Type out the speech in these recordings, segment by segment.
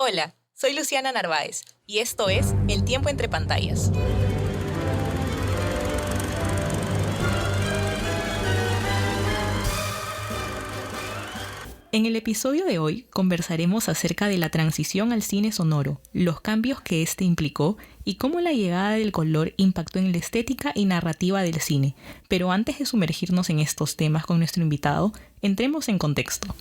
Hola, soy Luciana Narváez y esto es El Tiempo Entre Pantallas. En el episodio de hoy conversaremos acerca de la transición al cine sonoro, los cambios que este implicó y cómo la llegada del color impactó en la estética y narrativa del cine. Pero antes de sumergirnos en estos temas con nuestro invitado, entremos en contexto.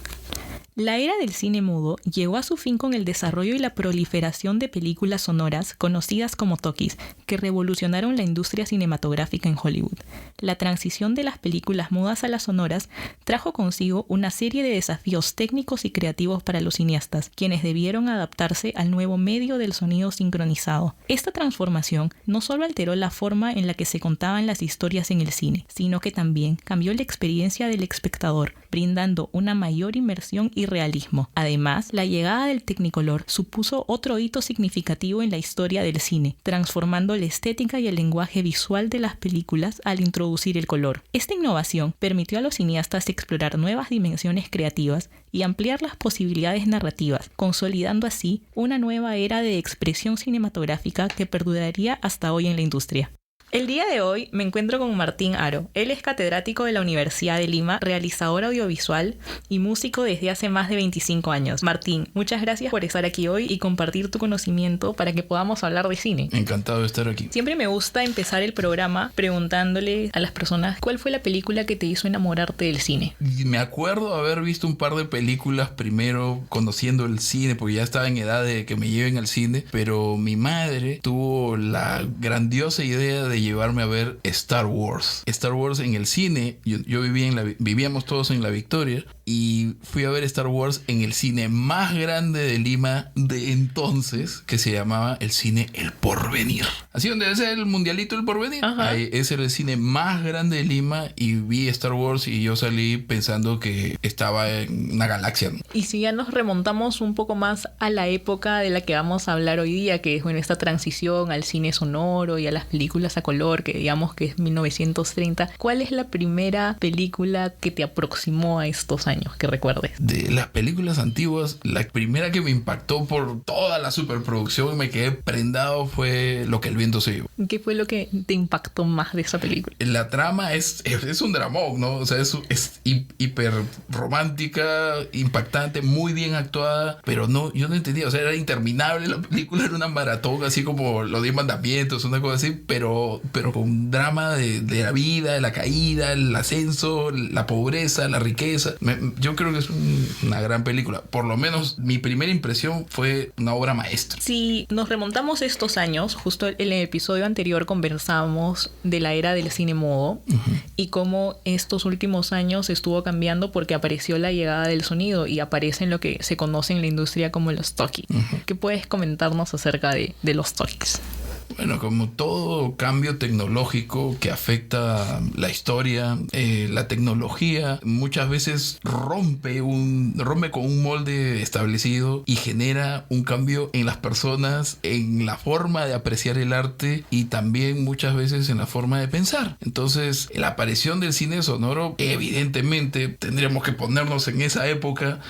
La era del cine mudo llegó a su fin con el desarrollo y la proliferación de películas sonoras conocidas como talkies, que revolucionaron la industria cinematográfica en Hollywood. La transición de las películas mudas a las sonoras trajo consigo una serie de desafíos técnicos y creativos para los cineastas, quienes debieron adaptarse al nuevo medio del sonido sincronizado. Esta transformación no solo alteró la forma en la que se contaban las historias en el cine, sino que también cambió la experiencia del espectador, brindando una mayor inmersión y realismo. Además, la llegada del Technicolor supuso otro hito significativo en la historia del cine, transformando la estética y el lenguaje visual de las películas al introducir el color. Esta innovación permitió a los cineastas explorar nuevas dimensiones creativas y ampliar las posibilidades narrativas, consolidando así una nueva era de expresión cinematográfica que perduraría hasta hoy en la industria. El día de hoy me encuentro con Martín Haro. Él es catedrático de la Universidad de Lima, realizador audiovisual y músico desde hace más de 25 años. Martín, muchas gracias por estar aquí hoy y compartir tu conocimiento para que podamos hablar de cine. Encantado de estar aquí. Siempre me gusta empezar el programa preguntándole a las personas cuál fue la película que te hizo enamorarte del cine. Me acuerdo haber visto un par de películas primero conociendo el cine, porque ya estaba en edad de que me lleven al cine, pero mi madre tuvo la grandiosa idea de llevarme a ver Star Wars. Star Wars en el cine. Yo vivíamos todos en La Victoria y fui a ver Star Wars en el cine más grande de Lima de entonces, que se llamaba el cine El Porvenir. Así donde es el mundialito El Porvenir. Ahí, ese era el cine más grande de Lima y vi Star Wars y yo salí pensando que estaba en una galaxia, ¿no? Y si ya nos remontamos un poco más a la época de la que vamos a hablar hoy día, que es esta transición al cine sonoro y a las películas a color, que digamos que es 1930, ¿cuál es la primera película que te aproximó a estos años, que recuerdes? De las películas antiguas, la primera que me impactó por toda la superproducción y me quedé prendado fue Lo que el viento se llevó. ¿Qué fue lo que te impactó más de esa película? La trama es un dramón, ¿no? O sea, es hiper romántica, impactante, muy bien actuada, pero no, yo no entendía, o sea, era interminable la película, era una maratón, así como Los 10 Mandamientos, una cosa así, pero con un drama de la vida, de la caída, el ascenso, la pobreza, la riqueza. Yo creo que es una gran película. Por lo menos mi primera impresión fue una obra maestra. Si nos remontamos estos años, justo en el episodio anterior conversábamos de la era del cine mudo y cómo estos últimos años estuvo cambiando porque apareció la llegada del sonido y aparecen lo que se conoce en la industria como los talkies. ¿Qué puedes comentarnos acerca de los talkies? Bueno, como todo cambio tecnológico que afecta la historia, la tecnología muchas veces rompe con un molde establecido y genera un cambio en las personas, en la forma de apreciar el arte y también muchas veces en la forma de pensar. Entonces, la aparición del cine sonoro, evidentemente, tendríamos que ponernos en esa época.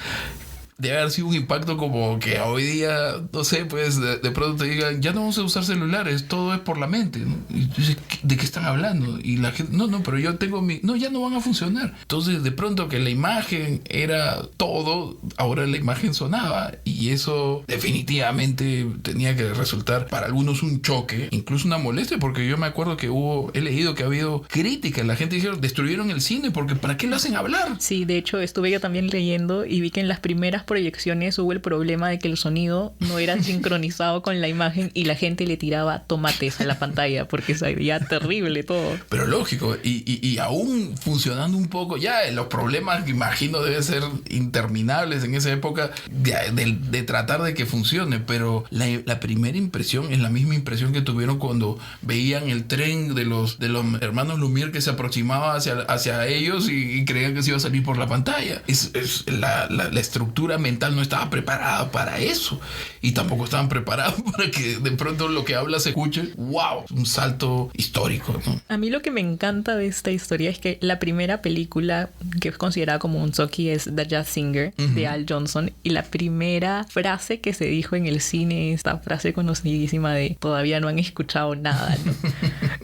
Debe haber sido un impacto como que hoy día, no sé, pues de pronto te digan, ya no vamos a usar celulares, todo es por la mente, ¿no? Y tú dices, ¿de qué están hablando? Y la gente, no, pero yo tengo no, ya no van a funcionar. Entonces, de pronto que la imagen era todo, ahora la imagen sonaba. Y eso definitivamente tenía que resultar para algunos un choque, incluso una molestia, porque yo me acuerdo que he leído que ha habido críticas. La gente dijeron, destruyeron el cine porque ¿para qué lo hacen hablar? Sí, de hecho, estuve yo también leyendo y vi que en las primeras proyecciones hubo el problema de que el sonido no era sincronizado con la imagen y la gente le tiraba tomates a la pantalla porque se veía terrible todo. Pero lógico, y aún funcionando un poco, ya los problemas que imagino deben ser interminables en esa época de tratar de que funcione, pero la primera impresión es la misma impresión que tuvieron cuando veían el tren de los hermanos Lumière que se aproximaba hacia ellos y creían que se iba a salir por la pantalla. Es la estructura estructura mental no estaba preparada para eso. Y tampoco estaban preparados para que de pronto lo que habla se escuche. ¡Wow! Un salto histórico, ¿no? A mí lo que me encanta de esta historia es que la primera película que es considerada como un Sookie es The Jazz Singer, de Al Johnson. Y la primera frase que se dijo en el cine, esta frase conocidísima de todavía no han escuchado nada, ¿no?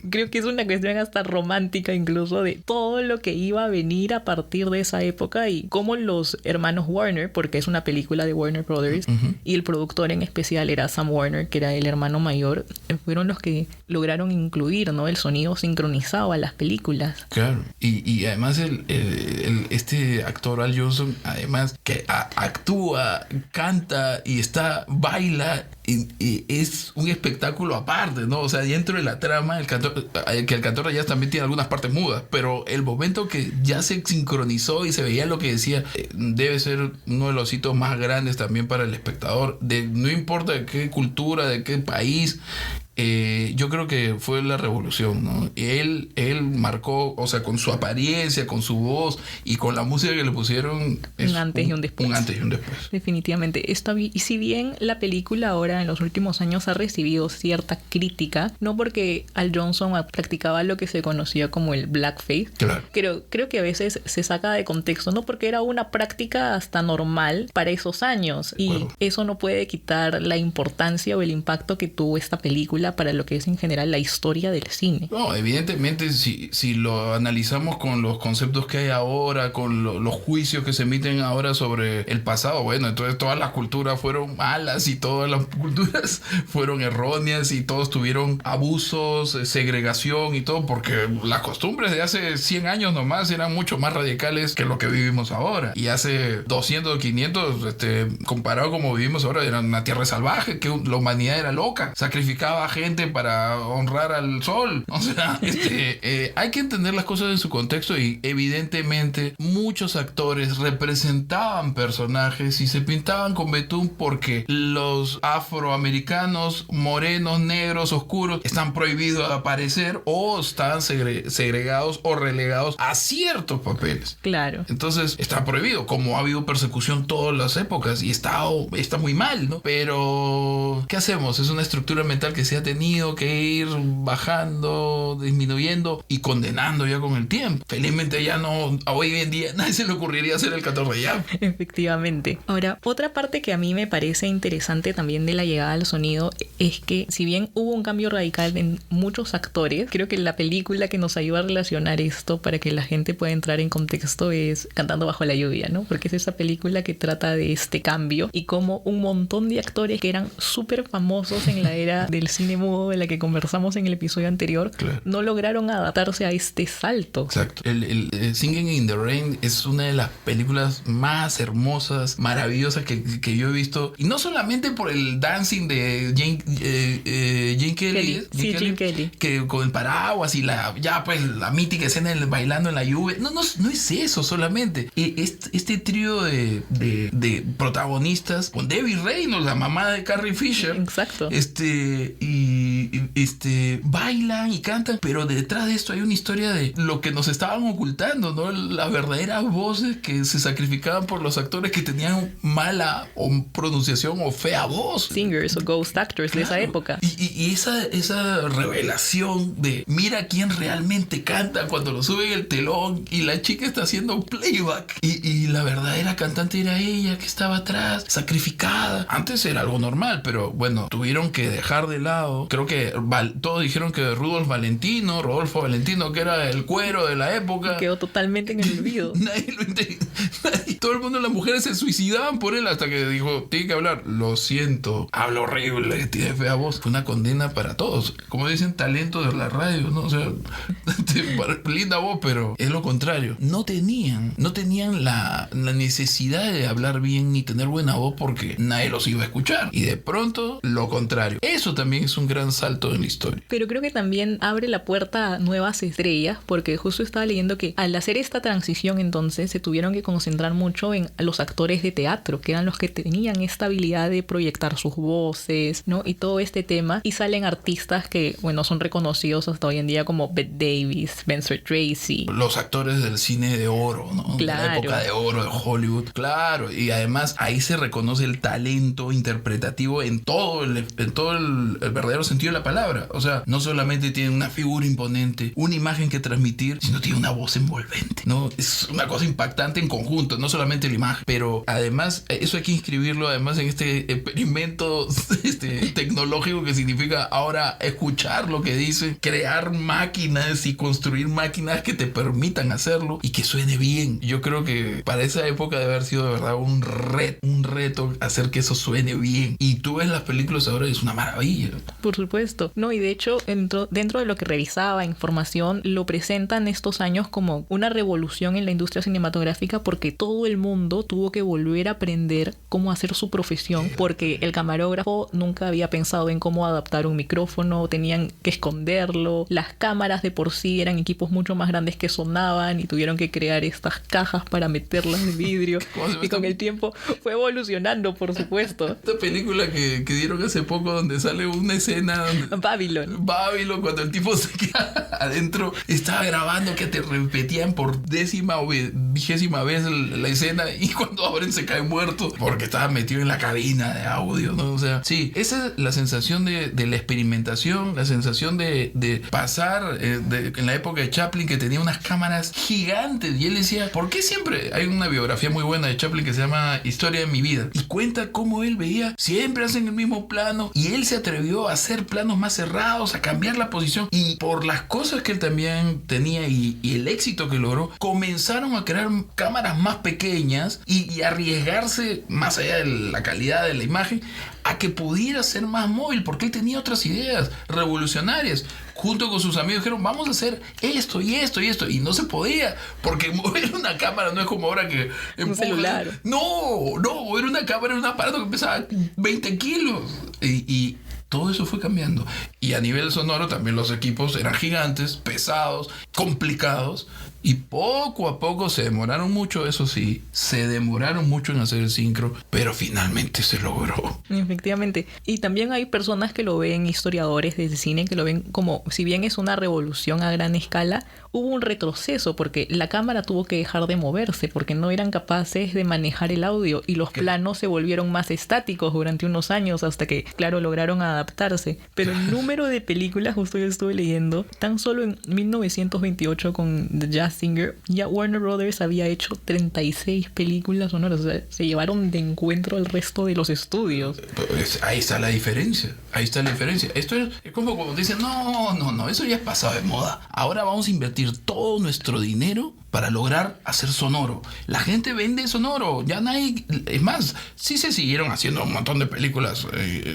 Creo que es una cuestión hasta romántica incluso de todo lo que iba a venir a partir de esa época y cómo los hermanos Warner, porque es una película de Warner Brothers, y el productor en especial era Sam Warner, que era el hermano mayor, fueron los que lograron incluir, ¿no?, el sonido sincronizado a las películas. Claro. Y además este actor Al Johnson, además que actúa, canta y baila, y es un espectáculo aparte, ¿no? O sea, dentro de la trama, el cantor de jazz también tiene algunas partes mudas, pero el momento que ya se sincronizó y se veía lo que decía, debe ser uno de los hitos más grandes también para el espectador, no importa de qué cultura, de qué país. Yo creo que fue la revolución, ¿no? Él marcó, o sea, con su apariencia, con su voz y con la música que le pusieron, un antes y un después. Un antes y un después. Definitivamente. Y si bien la película ahora en los últimos años ha recibido cierta crítica, no porque Al Johnson practicaba lo que se conocía como el blackface, claro. Creo que a veces se saca de contexto, no porque era una práctica hasta normal para esos años, y eso no puede quitar la importancia o el impacto que tuvo esta película para lo que es en general la historia del cine. No, evidentemente si lo analizamos con los conceptos que hay ahora, con los juicios que se emiten ahora sobre el pasado, bueno, entonces todas las culturas fueron malas y todas las culturas fueron erróneas y todos tuvieron abusos, segregación y todo, porque las costumbres de hace 100 años nomás eran mucho más radicales que lo que vivimos ahora. Y hace 200 o 500, comparado como vivimos ahora, era una tierra salvaje, que la humanidad era loca, sacrificaba gente para honrar al sol. O sea, hay que entender las cosas en su contexto, y evidentemente muchos actores representaban personajes y se pintaban con betún porque los afroamericanos, morenos, negros, oscuros, están prohibidos de aparecer o están segregados o relegados a ciertos papeles. Claro. Entonces está prohibido, como ha habido persecución todas las épocas y está muy mal, ¿no? Pero ¿qué hacemos? Es una estructura mental que se ha tenido que ir bajando, disminuyendo y condenando ya con el tiempo. Felizmente ya no, hoy en día nadie se le ocurriría hacer el 14 ya. Efectivamente. Ahora, otra parte que a mí me parece interesante también de la llegada al sonido es que si bien hubo un cambio radical en muchos actores, creo que la película que nos ayuda a relacionar esto para que la gente pueda entrar en contexto es Cantando bajo la lluvia, ¿no? Porque es esa película que trata de este cambio y cómo un montón de actores que eran súper famosos en la era del cine mudo de la que conversamos en el episodio anterior, claro, no lograron adaptarse a este salto. Exacto. El Singing in the Rain es una de las películas más hermosas, maravillosas que yo he visto, y no solamente por el dancing de Gene Kelly, que con el paraguas y la mítica escena del bailando en la lluvia. No es eso solamente. Este trío de protagonistas con Debbie Reynolds, la mamá de Carrie Fisher. Exacto. Bailan y cantan, pero detrás de esto hay una historia de lo que nos estaban ocultando, ¿no? Las verdaderas voces que se sacrificaban por los actores que tenían mala pronunciación o fea voz. Singers o ghost actors, claro, de esa época. Y esa revelación de mira quién realmente canta cuando lo suben el telón y la chica está haciendo playback y la verdadera cantante era ella que estaba atrás, sacrificada. Antes era algo normal, pero bueno, tuvieron que dejar de lado. Creo que todos dijeron que Rodolfo Valentino, que era el cuero de la época, quedó totalmente en el olvido. Nadie lo entendió. Todo el mundo, las mujeres se suicidaban por él hasta que dijo, tiene que hablar. Lo siento, habla horrible, tiene fea voz. Fue una condena para todos. Como dicen, talento de la radio, ¿no? O sea, linda voz, pero es lo contrario. No tenían la necesidad de hablar bien ni tener buena voz porque nadie los iba a escuchar. Y de pronto, lo contrario. Eso también es un gran salto más alto en la historia. Pero creo que también abre la puerta a nuevas estrellas, porque justo estaba leyendo que al hacer esta transición entonces se tuvieron que concentrar mucho en los actores de teatro, que eran los que tenían esta habilidad de proyectar sus voces, ¿no? Y todo este tema. Y salen artistas que, bueno, son reconocidos hasta hoy en día como Bette Davis, Spencer Tracy. Los actores del cine de oro, ¿no? Claro. De la época de oro de Hollywood. Claro. Y además ahí se reconoce el talento interpretativo en todo el verdadero sentido de la palabra. O sea, no solamente tiene una figura imponente, una imagen que transmitir, sino tiene una voz envolvente, ¿no? Es una cosa impactante en conjunto, no solamente la imagen, pero además eso hay que inscribirlo además en este experimento tecnológico que significa ahora escuchar lo que dice, crear máquinas y construir máquinas que te permitan hacerlo y que suene bien. Yo creo que para esa época debe haber sido de verdad un reto hacer que eso suene bien. Y tú ves las películas ahora y es una maravilla. Por supuesto. No, y de hecho, dentro de lo que revisaba información, lo presentan estos años como una revolución en la industria cinematográfica porque todo el mundo tuvo que volver a aprender cómo hacer su profesión porque el camarógrafo nunca había pensado en cómo adaptar un micrófono, tenían que esconderlo, las cámaras de por sí eran equipos mucho más grandes que sonaban y tuvieron que crear estas cajas para meterlas de vidrio y con el tiempo fue evolucionando, por supuesto. Esta película que dieron hace poco donde sale una escena donde Babylon, cuando el tipo se queda adentro, estaba grabando que te repetían por 10ª o 20ª vez la escena y cuando abren se cae muerto porque estaba metido en la cabina de audio, ¿no? O sea, sí, esa es la sensación de la experimentación, la sensación de pasar en la época de Chaplin que tenía unas cámaras gigantes y él decía, ¿por qué siempre? Hay una biografía muy buena de Chaplin que se llama Historia de mi vida y cuenta cómo él veía, siempre hacen el mismo plano y él se atrevió a hacer planos más cerrados, a cambiar la posición y por las cosas que él también tenía y el éxito que logró, comenzaron a crear cámaras más pequeñas y arriesgarse más allá de la calidad de la imagen a que pudiera ser más móvil porque él tenía otras ideas revolucionarias. Junto con sus amigos dijeron, vamos a hacer esto y esto y esto. Y no se podía, porque mover una cámara no es como ahora que un celular. No, mover una cámara es un aparato que pesaba 20 kilos. Y todo eso fue cambiando. Y a nivel sonoro también los equipos eran gigantes, pesados, complicados. Y poco a poco se demoraron mucho, eso sí, se demoraron mucho en hacer el sincro, pero finalmente se logró. Efectivamente. Y también hay personas que lo ven, historiadores del cine, que lo ven como, si bien es una revolución a gran escala, hubo un retroceso porque la cámara tuvo que dejar de moverse porque no eran capaces de manejar el audio y los planos se volvieron más estáticos durante unos años hasta que, claro, lograron adaptarse. Pero el número de películas, justo yo estuve leyendo, tan solo en 1928 con The Jazz Singer, ya Warner Brothers había hecho 36 películas sonoras, o sea, se llevaron de encuentro al resto de los estudios. Pues ahí está la diferencia, Esto es como dicen, no, eso ya es pasado de moda. Ahora vamos a invertir todo nuestro dinero para lograr hacer sonoro. La gente vende sonoro, ya nadie... Es más, sí se siguieron haciendo un montón de películas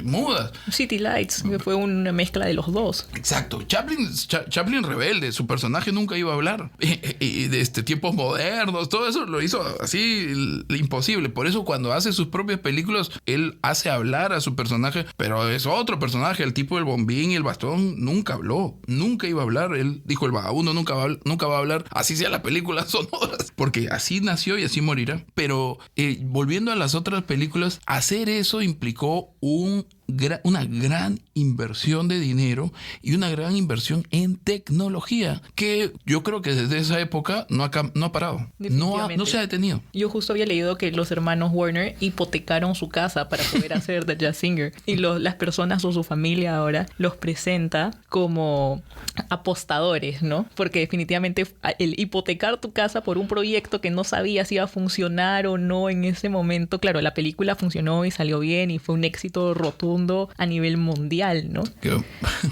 mudas. City Lights, que fue una mezcla de los dos. Exacto. Chaplin rebelde, su personaje nunca iba a hablar. Y de tiempos modernos, todo eso lo hizo así imposible. Por eso cuando hace sus propias películas, él hace hablar a su personaje, pero es otro personaje, el tipo del bombín y el bastón, nunca habló, nunca iba a hablar. Él dijo, el vagabundo nunca va a hablar, así sea la película sonoras, porque así nació y así morirá. Pero volviendo a las otras películas, hacer eso implicó una gran inversión de dinero y una gran inversión en tecnología que yo creo que desde esa época no ha parado, no se ha detenido. Yo justo había leído que los hermanos Warner hipotecaron su casa para poder hacer The Jazz Singer y las personas o su familia ahora los presenta como apostadores, ¿no? Porque definitivamente el hipotecar tu casa por un proyecto que no sabías si iba a funcionar o no en ese momento, claro, la película funcionó y salió bien y fue un éxito rotundo a nivel mundial, ¿no? Que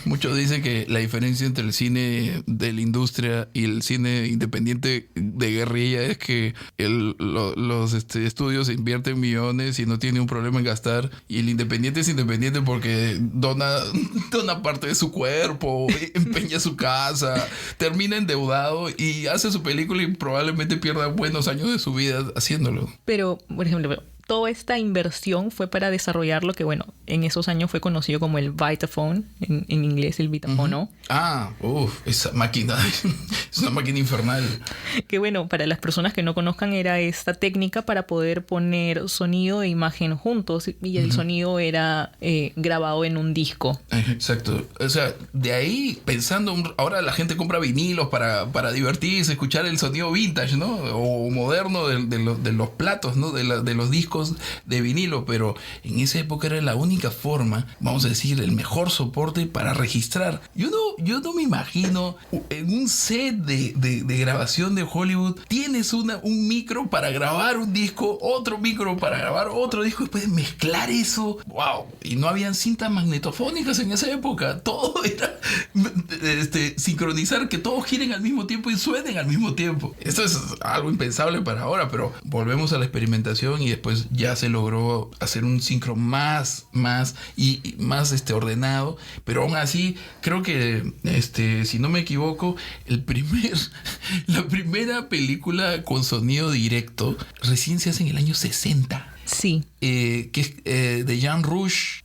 muchos dicen que la diferencia entre el cine de la industria y el cine independiente de guerrilla es que los estudios invierten millones y no tiene un problema en gastar, y el independiente es independiente porque dona parte de su cuerpo, empeña su casa, termina endeudado y hace su película y probablemente pierda buenos años de su vida haciéndolo. Pero, por ejemplo, toda esta inversión fue para desarrollar lo que, bueno, en esos años fue conocido como el Vitaphone, en inglés el Vitafono. Esa máquina es una máquina infernal. Que bueno, para las personas que no conozcan, era esta técnica para poder poner sonido e imagen juntos, y el sonido era grabado en un disco. Exacto. O sea, de ahí pensando, ahora la gente compra vinilos para divertirse, escuchar el sonido vintage, ¿no? O moderno de los platos, ¿no? De los discos de vinilo, pero en esa época era la única forma, vamos a decir, el mejor soporte para registrar. Yo no me imagino en un set de grabación de Hollywood tienes un micro para grabar un disco, otro micro para grabar otro disco, y puedes mezclar eso. ¡Wow! Y no habían cintas magnetofónicas en esa época. Todo era sincronizar, que todos giren al mismo tiempo y suenen al mismo tiempo. Esto es algo impensable para ahora, pero volvemos a la experimentación y después ya se logró hacer un sincro más ordenado, pero aún así creo que si no me equivoco, la primera película con sonido directo recién se hace en el año 60. Sí. Que es de Jean Rouge,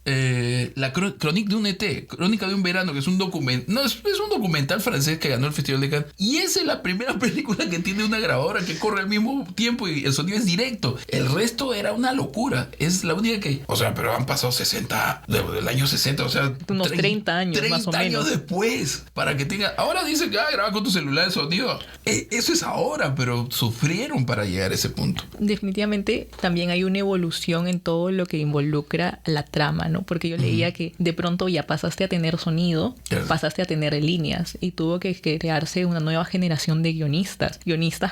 la Chronique de un été, Crónica de un verano, que es un documental. No, es un documental francés que ganó el Festival de Cannes. Y esa es la primera película que tiene una grabadora que corre al mismo tiempo y el sonido es directo. El resto era una locura. Es la única que. O sea, pero han pasado 60, del año 60, o sea. Unos 30 años, 30 más o menos. años después, para que tenga. Ahora dicen que graba con tu celular el sonido. Eso es ahora, pero sufrieron para llegar a ese punto. Definitivamente también hay una evolución en todo lo que involucra la trama, ¿no? Porque yo leía que de pronto ya pasaste a tener sonido, pasaste a tener líneas, y tuvo que crearse una nueva generación de guionistas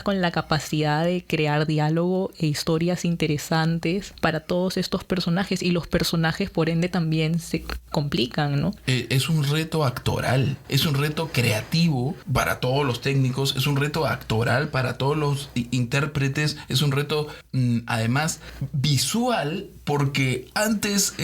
con la capacidad de crear diálogo e historias interesantes para todos estos personajes, y los personajes por ende también se complican, ¿no? Es un reto actoral, es un reto creativo para todos los técnicos, es un reto actoral para todos los intérpretes, es un reto además visual, porque antes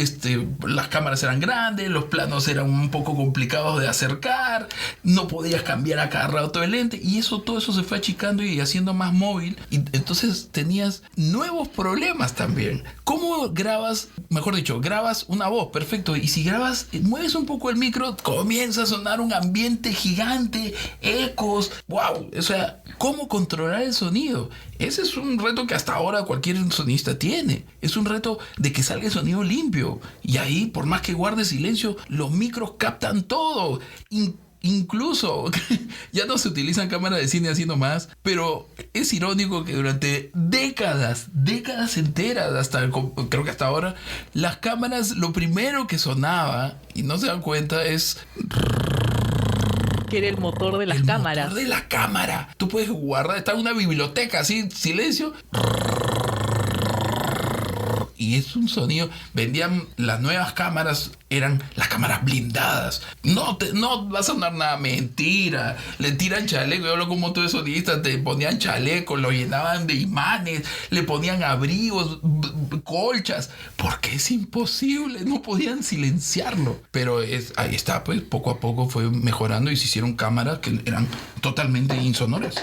las cámaras eran grandes, los planos eran un poco complicados de acercar, no podías cambiar a cada rato el lente, y todo eso se fue achicando y haciendo más móvil, y entonces tenías nuevos problemas también. ¿Cómo grabas? Mejor dicho, grabas una voz, perfecto, y si grabas, mueves un poco el micro, comienza a sonar un ambiente gigante, ecos, wow, o sea, ¿cómo controlar el sonido? Ese es un reto que hasta ahora cualquier sonista tiene. Es un reto de que salga el sonido limpio. Y ahí, por más que guarde silencio, los micros captan todo. Incluso, ya no se utilizan cámaras de cine haciendo más, pero es irónico que durante décadas enteras, creo que hasta ahora, las cámaras, lo primero que sonaba, y no se dan cuenta, es... que era el motor de las cámaras. El motor de la cámara. Tú puedes guardar, está en una biblioteca así, silencio. Y es un sonido. Vendían las nuevas cámaras, eran las cámaras blindadas. No va a sonar nada, mentira. Le tiran chaleco. Yo hablo con un montón de sonidistas, te ponían chaleco, lo llenaban de imanes, le ponían abrigos, colchas, porque es imposible, no podían silenciarlo. Pero ahí está, pues poco a poco fue mejorando y se hicieron cámaras que eran totalmente insonoras.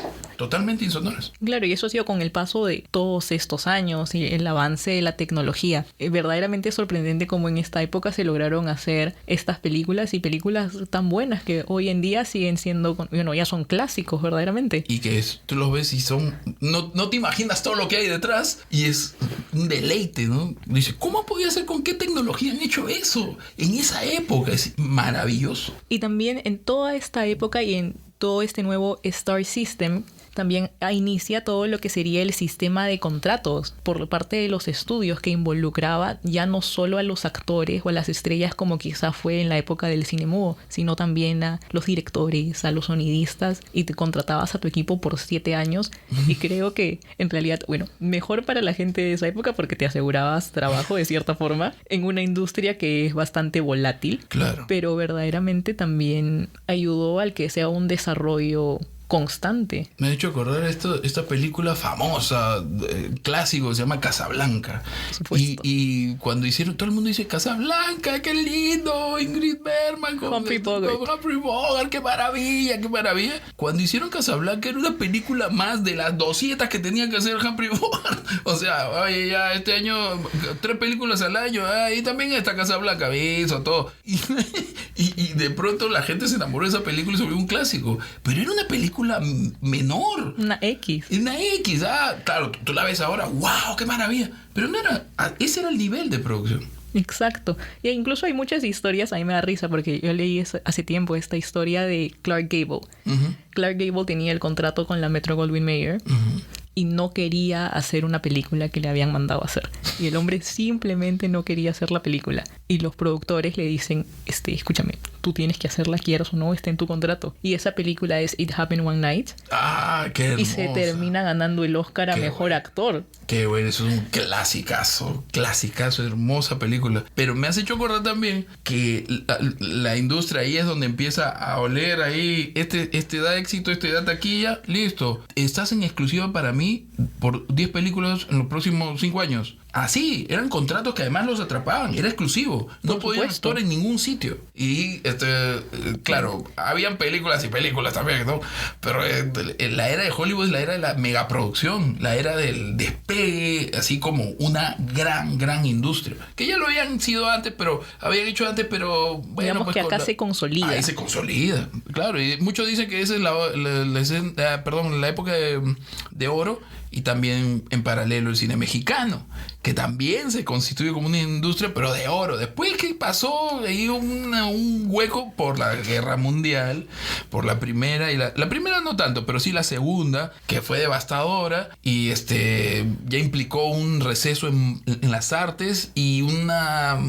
Claro, y eso ha sido con el paso de todos estos años y el avance de la tecnología. Verdaderamente es sorprendente cómo en esta época se lograron hacer estas películas, y películas tan buenas que hoy en día siguen siendo, bueno, ya son clásicos verdaderamente. Y que tú los ves y son... No te imaginas todo lo que hay detrás, y es un deleite, ¿no? Dice, ¿cómo podía ser? ¿Con qué tecnología han hecho eso? En esa época es maravilloso. Y también en toda esta época y en todo este nuevo Star System, también inicia todo lo que sería el sistema de contratos por parte de los estudios, que involucraba ya no solo a los actores o a las estrellas como quizá fue en la época del cine mudo, sino también a los directores, a los sonidistas, y te contratabas a tu equipo por 7 años. Y creo que en realidad, bueno, mejor para la gente de esa época porque te asegurabas trabajo de cierta forma en una industria que es bastante volátil. Claro. Pero verdaderamente también ayudó al que sea un desarrollo constante. Me ha hecho acordar esta película famosa, clásico, se llama Casablanca. Y cuando hicieron, todo el mundo dice Casablanca, qué lindo, Ingrid Bergman con Humphrey Bogart, qué maravilla, qué maravilla. Cuando hicieron Casablanca era una película más de las 200 que tenía que hacer Humphrey Bogart. O sea, oye, ya este año 3 películas al año, y también está Casablanca, hizo todo. Y de pronto la gente se enamoró de esa película y se volvió un clásico. Pero era una película menor. Una X. Claro, tú la ves ahora, wow, qué maravilla. Pero no era, ese era el nivel de producción. Exacto. Y incluso hay muchas historias, a mí me da risa porque yo leí hace tiempo esta historia de Clark Gable. Uh-huh. Clark Gable tenía el contrato con la Metro-Goldwyn-Mayer. Uh-huh. Y no quería hacer una película que le habían mandado a hacer. Y el hombre simplemente no quería hacer la película. Y los productores le dicen, escúchame, tú tienes que hacerla, quieras o no, está en tu contrato. Y esa película es It Happened One Night. Qué hermosa. Y se termina ganando el Oscar a Mejor Actor. Qué bueno, eso es un clasicazo, hermosa película. Pero me has hecho acordar también que la industria ahí es donde empieza a oler ahí, este da éxito, este da taquilla, listo. Estás en exclusiva para mí por 10 películas en los próximos 5 años. Así, eran contratos que además los atrapaban, era exclusivo, no podían actuar en ningún sitio. Y claro, habían películas y películas también, ¿no? Pero la era de Hollywood es la era de la megaproducción, la era del despegue, así como una gran industria, que ya lo habían sido antes, pero habían hecho antes, pero bueno, digamos pues que acá se consolida. Ahí se consolida, claro, y muchos dicen que esa es la época de oro. Y también en paralelo el cine mexicano, que también se constituye como una industria, pero de oro. Después que pasó ahí un hueco por la Guerra Mundial, por la primera, y la primera no tanto, pero sí la segunda, que fue devastadora, y ya implicó un receso en las artes y una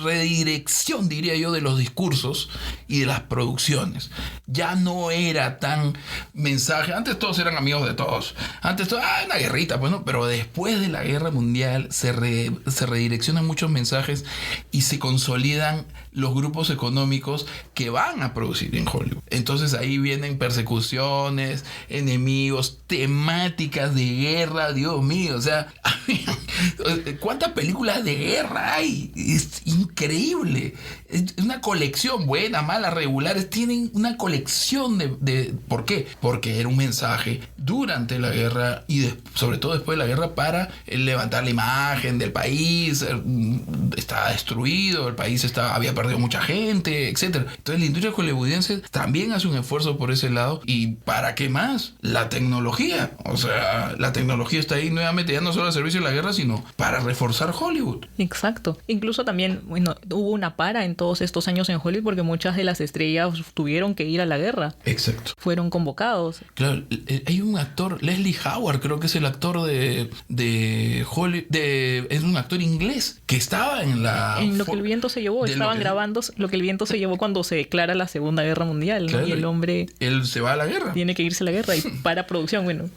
redirección, diría yo, de los discursos y de las producciones. Ya no era tan mensaje. Antes todos eran amigos de todos. Antes todo, una guerrita, bueno, pero después de la Guerra Mundial se redireccionan muchos mensajes y se consolidan los grupos económicos que van a producir en Hollywood. Entonces ahí vienen persecuciones, enemigos, temáticas de guerra, Dios mío, o sea, ¿cuántas películas de guerra hay? Es increíble. Es una colección, buena, mala, regulares, tienen una colección de ¿por qué? Porque era un mensaje durante la guerra y sobre todo después de la guerra para levantar la imagen del país. Estaba destruido, el país había perdido mucha gente, etcétera. Entonces la industria hollywoodiense también hace un esfuerzo por ese lado. ¿Y para qué más? La tecnología. O sea, la tecnología está ahí nuevamente, ya no solo al servicio de la guerra, sino para reforzar Hollywood. Exacto. Incluso también, hubo una para en todos estos años en Hollywood porque muchas de las estrellas tuvieron que ir a la guerra. Exacto. Fueron convocados. Claro, hay un actor, Leslie Howard, creo que es el actor de Hollywood, es un actor inglés que estaba en Lo que el viento se llevó. Estaban grabando Lo que el viento se llevó cuando se declara la Segunda Guerra Mundial, ¿no? Claro, y el hombre... Él se va a la guerra. Tiene que irse a la guerra y para producción,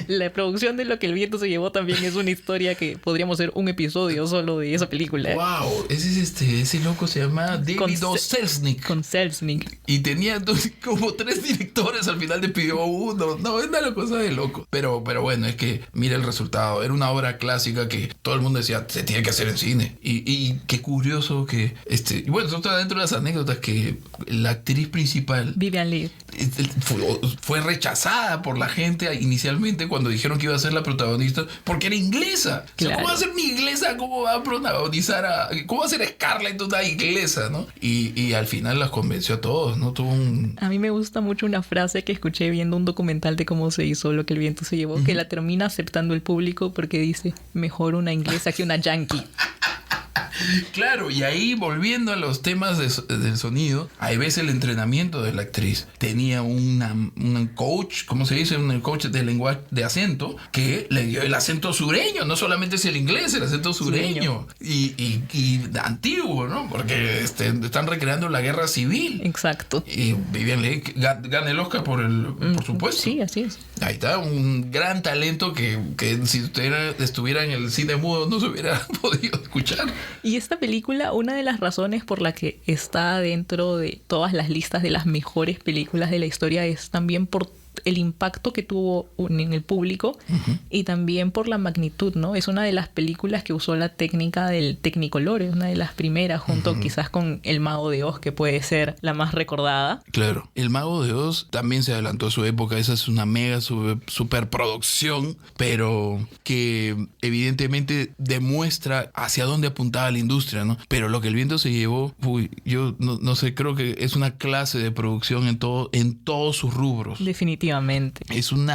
la producción de Lo que el viento se llevó también es una historia que podríamos hacer un episodio solo de esa película. Wow, ese loco se llama David O. Selznick. Con Selznick. Y tenía como 3 directores, al final le pidió uno. No, es una cosa de loco. Pero bueno, es que mira el resultado. Era una obra clásica que todo el mundo decía, se tiene que hacer en cine. Y qué curioso que... Y bueno, esto está dentro de las anécdotas que la actriz principal... Vivian Leigh. Fue rechazada por la gente inicialmente cuando dijeron que iba a ser la protagonista porque era inglesa. Claro. O sea, ¿cómo va a ser una inglesa? ¿Cómo va a protagonizar ¿cómo va a ser Scarlett una inglesa, no? Y al final las convenció a todos, ¿no? A mí me gusta mucho una frase que escuché viendo un documental de cómo se hizo Lo que el viento se llevó, uh-huh. Que la termina aceptando el público porque dice, mejor una inglesa que una yankee. Claro, y ahí volviendo a los temas del sonido, hay veces el entrenamiento de la actriz. Tenía un coach, ¿cómo se dice? Un coach de lenguaje, de acento, que le dio el acento sureño. No solamente es el inglés, el acento sureño. Y antiguo, ¿no? Porque están recreando la guerra civil. Exacto. Y Vivian Leigh gana el Oscar por supuesto. Sí, así es. Ahí está, un gran talento que si usted estuviera en el cine mudo no se hubiera podido escuchar. Y esta película, una de las razones por la que está dentro de todas las listas de las mejores películas de la historia es también por el impacto que tuvo en el público y también por la magnitud, ¿no? Es una de las películas que usó la técnica del Technicolor, es una de las primeras, junto quizás con El Mago de Oz, que puede ser la más recordada. Claro, El Mago de Oz también se adelantó a su época, esa es una mega superproducción, pero que evidentemente demuestra hacia dónde apuntaba la industria, ¿no? Pero lo que el viento se llevó, yo no sé, creo que es una clase de producción en todos sus rubros. Definitivamente. Es un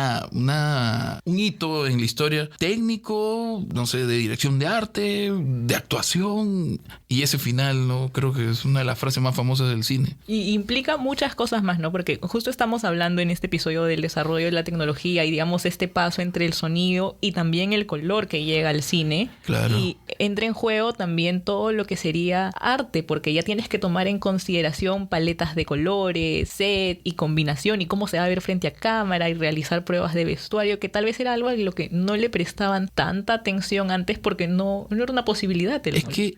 hito en la historia técnico, no sé, de dirección de arte, de actuación, y ese final, ¿no? Creo que es una de las frases más famosas del cine. Y implica muchas cosas más, ¿no? Porque justo estamos hablando en este episodio del desarrollo de la tecnología y, digamos, este paso entre el sonido y también el color que llega al cine. Claro. Y entra en juego también todo lo que sería arte, porque ya tienes que tomar en consideración paletas de colores, set y combinación y cómo se va a ver frente a cámara y realizar pruebas de vestuario, que tal vez era algo a lo que no le prestaban tanta atención antes porque no era una posibilidad. Es que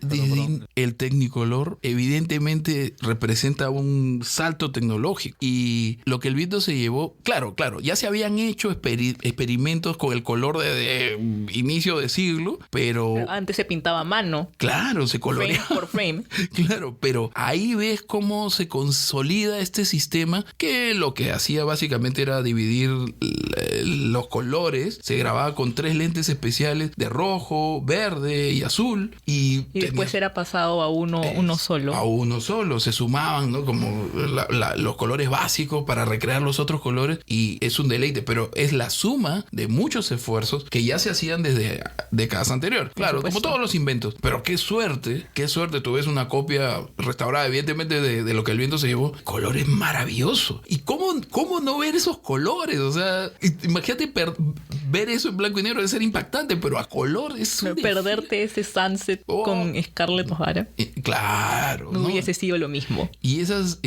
el Technicolor evidentemente representa un salto tecnológico, y lo que el viento se llevó, claro, ya se habían hecho experimentos con el color de inicio de siglo, pero antes se pintaba a mano. Claro, se coloreaba frame por frame. Claro, pero ahí ves cómo se consolida este sistema, que lo que hacía básicamente era dividir los colores. Se grababa con 3 lentes especiales de rojo, verde y azul, y después era pasado a uno solo. A uno solo, se sumaban, ¿no? Como los colores básicos para recrear los otros colores, y es un deleite, pero es la suma de muchos esfuerzos que ya se hacían desde décadas anteriores. Claro, como todos los inventos, pero qué suerte, tú ves una copia restaurada, evidentemente, de lo que el viento se llevó. Colores maravillosos. ¿Y cómo no ver esos colores? O sea, imagínate ver eso en blanco y negro, debe ser impactante, pero a color es un perderte ese sunset con Scarlett O'Hara. Claro. No hubiese sido lo mismo. Y esas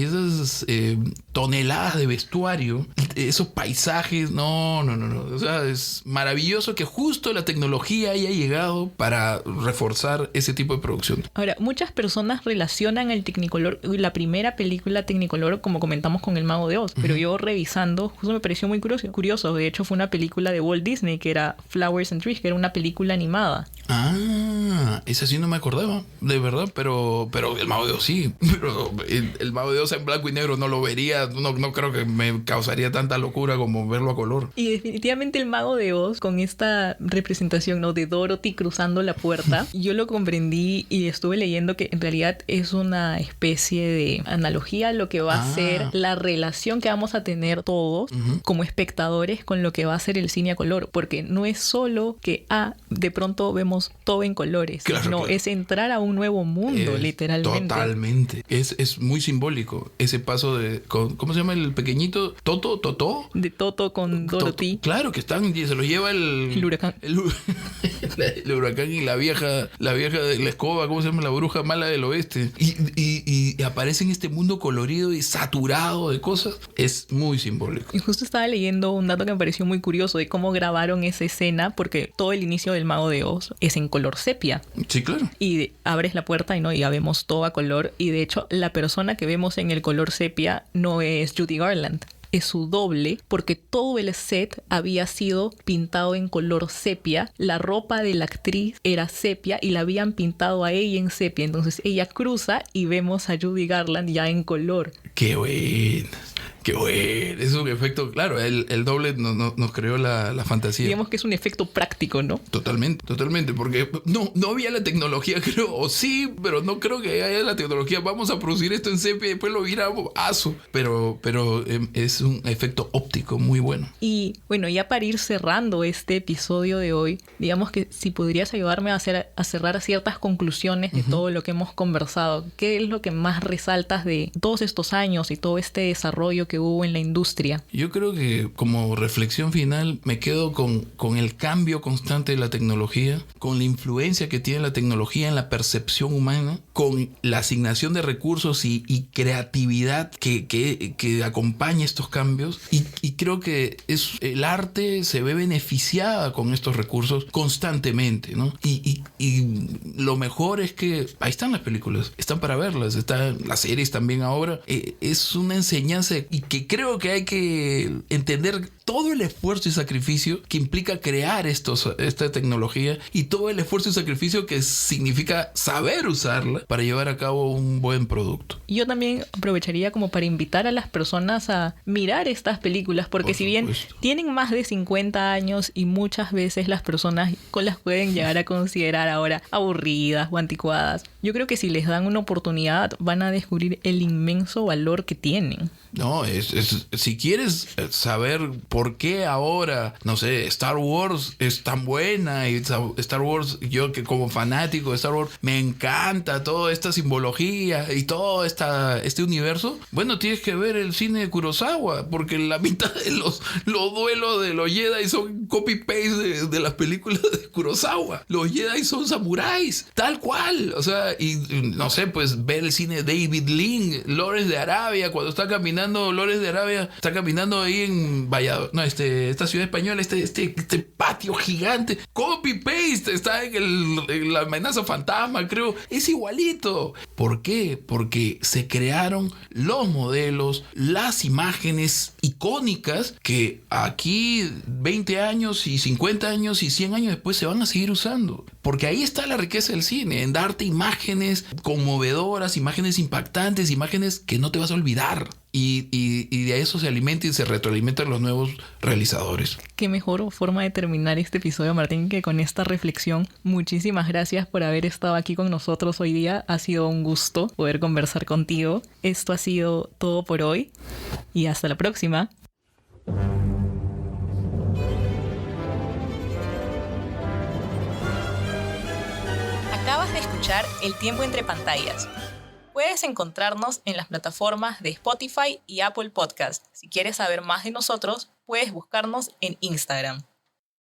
toneladas de vestuario, esos paisajes, no. O sea, es maravilloso que justo la tecnología haya llegado para reforzar ese tipo de producción. Ahora, muchas personas relacionan el Technicolor, la primera película Technicolor, como comentamos, con El Mago de Oz, pero yo revisando, justo me pareció muy curioso. De hecho, fue una película de Walt Disney que era Flowers and Trees, que era una película animada. Esa sí no me acordaba, de verdad, pero El Mago de Oz sí. Pero el Mago de Oz en blanco y negro no lo vería, no creo que me causaría tanta locura como verlo a color. Y definitivamente El Mago de Oz, con esta representación, ¿no?, de Dorothy cruzando la puerta, yo lo comprendí y estuve leyendo que en realidad es una especie de analogía a lo que va a ser la relación que vamos a tener todos como espectadores con lo que va a ser el cine a color, porque no es solo que de pronto vemos todo en colores, sino es entrar a un nuevo mundo, literalmente. Totalmente. Es muy simbólico ese paso ¿cómo se llama el pequeñito? ¿Totó? De Toto con Dorothy. Claro, que se lo lleva el huracán. El huracán y la vieja de la escoba, ¿cómo se llama? La bruja mala del oeste. Y aparece en este mundo colorido y saturado de cosas. Es muy simbólico. Y justo estaba leyendo un dato que me pareció muy curioso de cómo grabaron esa escena, porque todo el inicio del Mago de Oz es en color sepia. Sí, claro. Y abres la puerta y ya vemos todo a color. Y de hecho, la persona que vemos en el color sepia no es Judy Garland. Es su doble, porque todo el set había sido pintado en color sepia. La ropa de la actriz era sepia y la habían pintado a ella en sepia. Entonces ella cruza y vemos a Judy Garland ya en color. ¡Qué bueno! ¡Qué bueno! Es un efecto, claro, el doble nos creó la fantasía. Digamos que es un efecto práctico, ¿no? Totalmente, porque no había la tecnología, creo, o sí, pero no creo que haya la tecnología. Vamos a producir esto en sepia y después lo viramos, pero es un efecto óptico muy bueno. Y bueno, ya para ir cerrando este episodio de hoy, digamos que si podrías ayudarme a cerrar ciertas conclusiones de todo lo que hemos conversado, ¿qué es lo que más resaltas de todos estos años y todo este desarrollo que hubo en la industria. Yo creo que como reflexión final me quedo con el cambio constante de la tecnología, con la influencia que tiene la tecnología en la percepción humana, con la asignación de recursos y creatividad que acompaña estos cambios. Y creo que el arte se ve beneficiada con estos recursos constantemente, ¿no? Y lo mejor es que ahí están las películas, están para verlas, están las series también ahora. Es una enseñanza y que creo que hay que entender todo el esfuerzo y sacrificio que implica crear esta tecnología y todo el esfuerzo y sacrificio que significa saber usarla para llevar a cabo un buen producto. Yo también aprovecharía como para invitar a las personas a mirar estas películas, porque si bien tienen más de 50 años y muchas veces las personas las pueden llegar a considerar ahora aburridas o anticuadas, yo creo que si les dan una oportunidad van a descubrir el inmenso valor que tienen. No, si quieres saber por qué ahora, no sé, Star Wars es tan buena y Star Wars, yo que como fanático de Star Wars me encanta toda esta simbología y todo este universo, bueno, tienes que ver el cine de Kurosawa, porque la mitad de los duelos de los Jedi son copy-paste de las películas de Kurosawa. Los Jedi son samuráis, tal cual. O sea, y no sé, pues ver el cine de David Lynch, Lawrence de Arabia, cuando está caminando Lawrence de Arabia, está caminando ahí en Valladolid, no, esta ciudad española, este patio gigante, copy-paste, está en la amenaza fantasma, creo, es igualito. ¿Por qué? Porque se crearon los modelos, las imágenes icónicas que aquí 20 años y 50 años y 100 años después se van a seguir usando. Porque ahí está la riqueza del cine, en darte imágenes conmovedoras, imágenes impactantes, imágenes que no te vas a olvidar. Y de eso se alimenta y se retroalimentan los nuevos realizadores. Qué mejor forma de terminar este episodio, Martín, que con esta reflexión. Muchísimas gracias por haber estado aquí con nosotros hoy día. Ha sido un gusto poder conversar contigo. Esto ha sido todo por hoy y hasta la próxima. Acabas de escuchar El Tiempo Entre Pantallas. Puedes encontrarnos en las plataformas de Spotify y Apple Podcast. Si quieres saber más de nosotros, puedes buscarnos en Instagram.